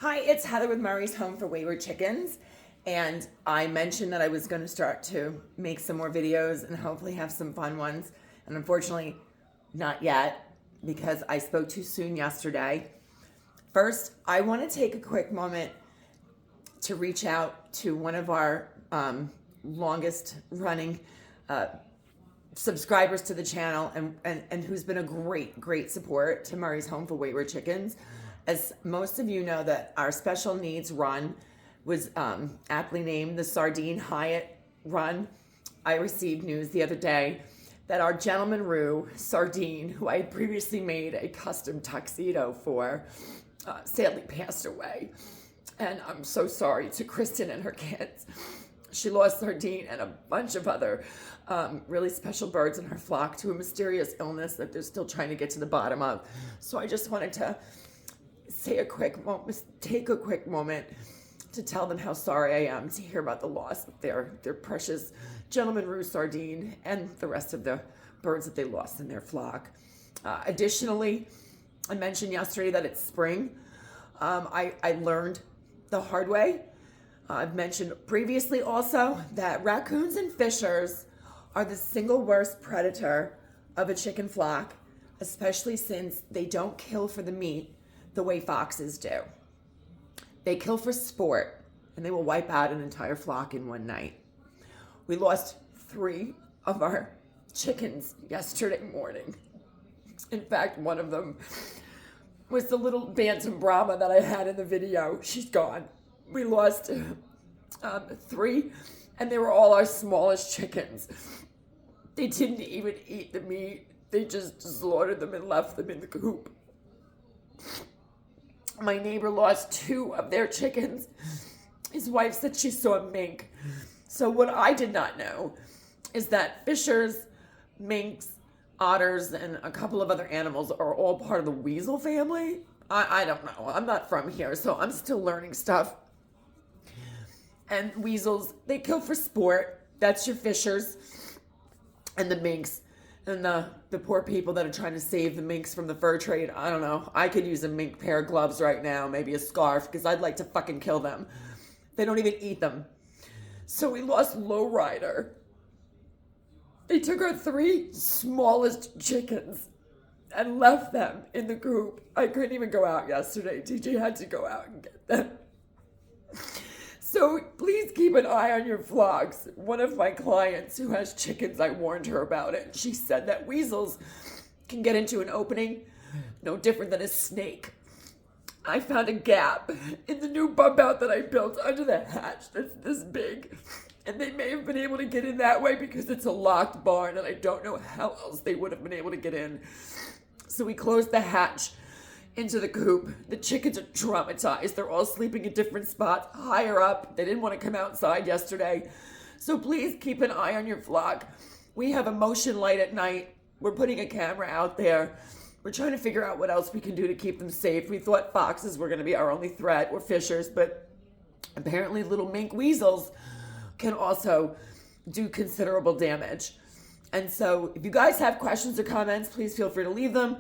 Hi, it's Heather with Murray's Home for Wayward Chickens. And I mentioned that I was going to start to make some more videos and hopefully have some fun ones. And unfortunately, not yet because I spoke too soon yesterday. First, I want to take a quick moment to reach out to one of our longest running subscribers to the channel and who's been a great support to Murray's Home for Wayward Chickens. As most of you know, that our special needs run was aptly named the Sardine Hyatt run. I received news the other day that our gentleman Roo, Sardine, who I had previously made a custom tuxedo for, sadly passed away. And I'm so sorry to Kristen and her kids. She lost Sardine and a bunch of other really special birds in her flock to a mysterious illness that they're still trying to get to the bottom of. So I just wanted to take a quick moment to tell them how sorry I am to hear about the loss of their precious gentleman Roo Sardine and the rest of the birds that they lost in their flock. Additionally, I mentioned yesterday that it's spring. I learned the hard way. I've mentioned previously also that raccoons and fishers are the single worst predator of a chicken flock, especially since they don't kill for the meat the way foxes do. They kill for sport, and they will wipe out an entire flock in one night. We lost 3 of our chickens yesterday morning. In fact, one of them was the little bantam Brahma that I had in the video. She's gone. We lost 3, and they were all our smallest chickens. They didn't even eat the meat. They just slaughtered them and left them in the coop. My neighbor lost 2 of their chickens. His wife said she saw a mink. So what I did not know is that fishers, minks, otters, and a couple of other animals are all part of the weasel family. I don't know. I'm not from here, so I'm still learning stuff. And weasels, they kill for sport. That's your fishers. And the minks. And the poor people that are trying to save the minks from the fur trade. I don't know. I could use a mink pair of gloves right now, maybe a scarf, because I'd like to fucking kill them. They don't even eat them. So we lost Lowrider. They took our 3 smallest chickens and left them in the coop. I couldn't even go out yesterday. TJ had to go out and get them. So please keep an eye on your flocks. One of my clients who has chickens, I warned her about it. She said that weasels can get into an opening no different than a snake. I found a gap in the new bump out that I built under the hatch that's this big. And they may have been able to get in that way because it's a locked barn and I don't know how else they would have been able to get in. So we closed the hatch into the coop. The chickens are traumatized. They're all sleeping at different spots higher up. They didn't want to come outside yesterday. So please keep an eye on your flock. We have a motion light at night. We're putting a camera out there. We're trying to figure out what else we can do to keep them safe. We thought foxes were going to be our only threat, or fishers, but apparently little mink weasels can also do considerable damage. And so if you guys have questions or comments, please feel free to leave them.